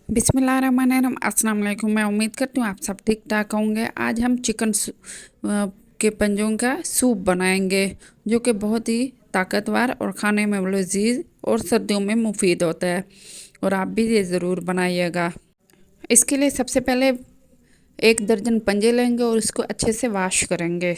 बिस्मिल्लाहिर्रहमानिर्रहीम। अस्सलाम वालेकुम। मैं उम्मीद करती हूँ आप सब ठीक ठाक होंगे। आज हम चिकन के पंजों का सूप बनाएंगे, जो कि बहुत ही ताकतवर और खाने में लजीज और सर्दियों में मुफीद होता है, और आप भी ये ज़रूर बनाइएगा। इसके लिए सबसे पहले 1 दर्जन पंजे लेंगे और इसको अच्छे से वॉश करेंगे।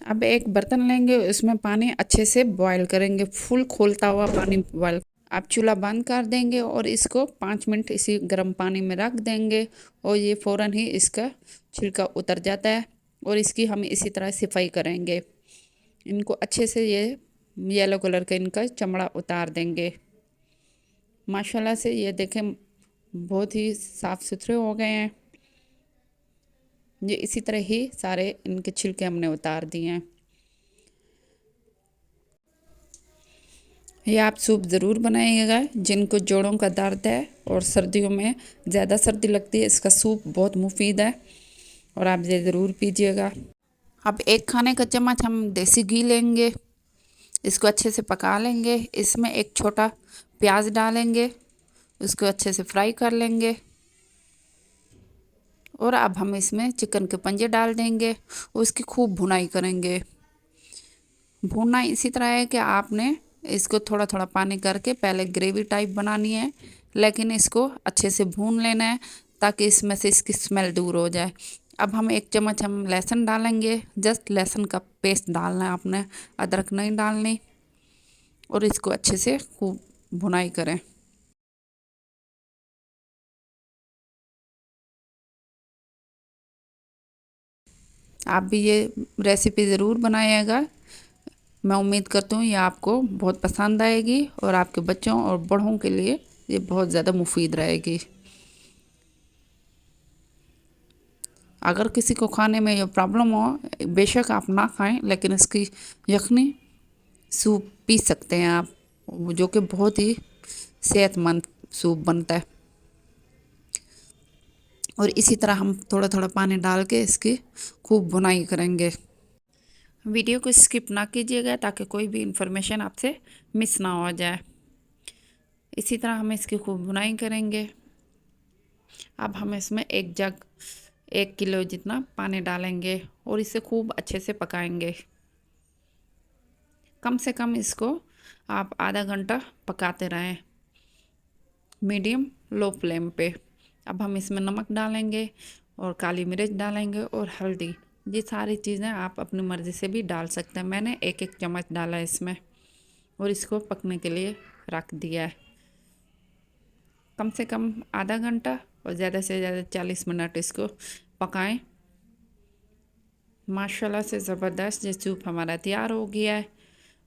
अब एक बर्तन लेंगे, उसमें पानी अच्छे से बॉयल करेंगे, फुल खोलता हुआ पानी बॉयल। आप चूल्हा बंद कर देंगे और इसको 5 मिनट इसी गर्म पानी में रख देंगे, और ये फ़ौरन ही इसका छिलका उतर जाता है। और इसकी हम इसी तरह सफाई करेंगे। इनको अच्छे से ये येलो कलर का इनका चमड़ा उतार देंगे। माशाल्लाह से ये देखें बहुत ही साफ़ सुथरे हो गए हैं। ये इसी तरह ही सारे इनके छिलके हमने उतार दिए हैं। ये आप सूप ज़रूर बनाइएगा। जिनको जोड़ों का दर्द है और सर्दियों में ज़्यादा सर्दी लगती है, इसका सूप बहुत मुफीद है, और आप ये ज़रूर पीजिएगा। अब 1 खाने का चम्मच हम देसी घी लेंगे, इसको अच्छे से पका लेंगे। इसमें एक छोटा प्याज डालेंगे, उसको अच्छे से फ्राई कर लेंगे। और अब हम इसमें चिकन के पंजे डाल देंगे, उसकी खूब भुनाई करेंगे। भूनना इसी तरह है कि आपने इसको थोड़ा थोड़ा पानी करके पहले ग्रेवी टाइप बनानी है, लेकिन इसको अच्छे से भून लेना है ताकि इसमें से इसकी स्मेल दूर हो जाए। अब हम 1 चम्मच हम लहसुन डालेंगे, जस्ट लहसुन का पेस्ट डालना है आपने, अदरक नहीं डालनी। और इसको अच्छे से खूब भुनाई करें। आप भी ये रेसिपी ज़रूर बनाइएगा। मैं उम्मीद करती हूँ ये आपको बहुत पसंद आएगी, और आपके बच्चों और बड़ों के लिए ये बहुत ज़्यादा मुफीद रहेगी। अगर किसी को खाने में ये प्रॉब्लम हो, बेशक आप ना खाएं, लेकिन इसकी यखनी सूप पी सकते हैं आप, जो कि बहुत ही सेहतमंद सूप बनता है। और इसी तरह हम थोड़ा थोड़ा पानी डाल के इसकी खूब भुनाई करेंगे। वीडियो को स्किप ना कीजिएगा ताकि कोई भी इंफॉर्मेशन आपसे मिस ना हो जाए। इसी तरह हम इसकी खूब भुनाई करेंगे। अब हम इसमें 1 किलो जितना पानी डालेंगे और इसे खूब अच्छे से पकाएंगे। कम से कम इसको आप आधा घंटा पकाते रहें, मीडियम लो फ्लेम पे। अब हम इसमें नमक डालेंगे और काली मिर्च डालेंगे और हल्दी। ये सारी चीज़ें आप अपनी मर्ज़ी से भी डाल सकते हैं। मैंने 1 चम्मच डाला है इसमें, और इसको पकने के लिए रख दिया है। कम से कम आधा घंटा और ज़्यादा से ज़्यादा 40 मिनट इसको पकाएं। माशाल्लाह से ज़बरदस्त ये सूप हमारा तैयार हो गया है।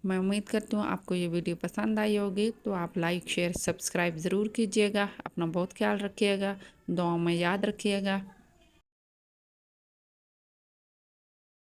मैं उम्मीद करती हूँ आपको ये वीडियो पसंद आई होगी, तो आप लाइक शेयर सब्सक्राइब ज़रूर कीजिएगा। अपना बहुत ख्याल रखिएगा, दुआओं में याद रखिएगा।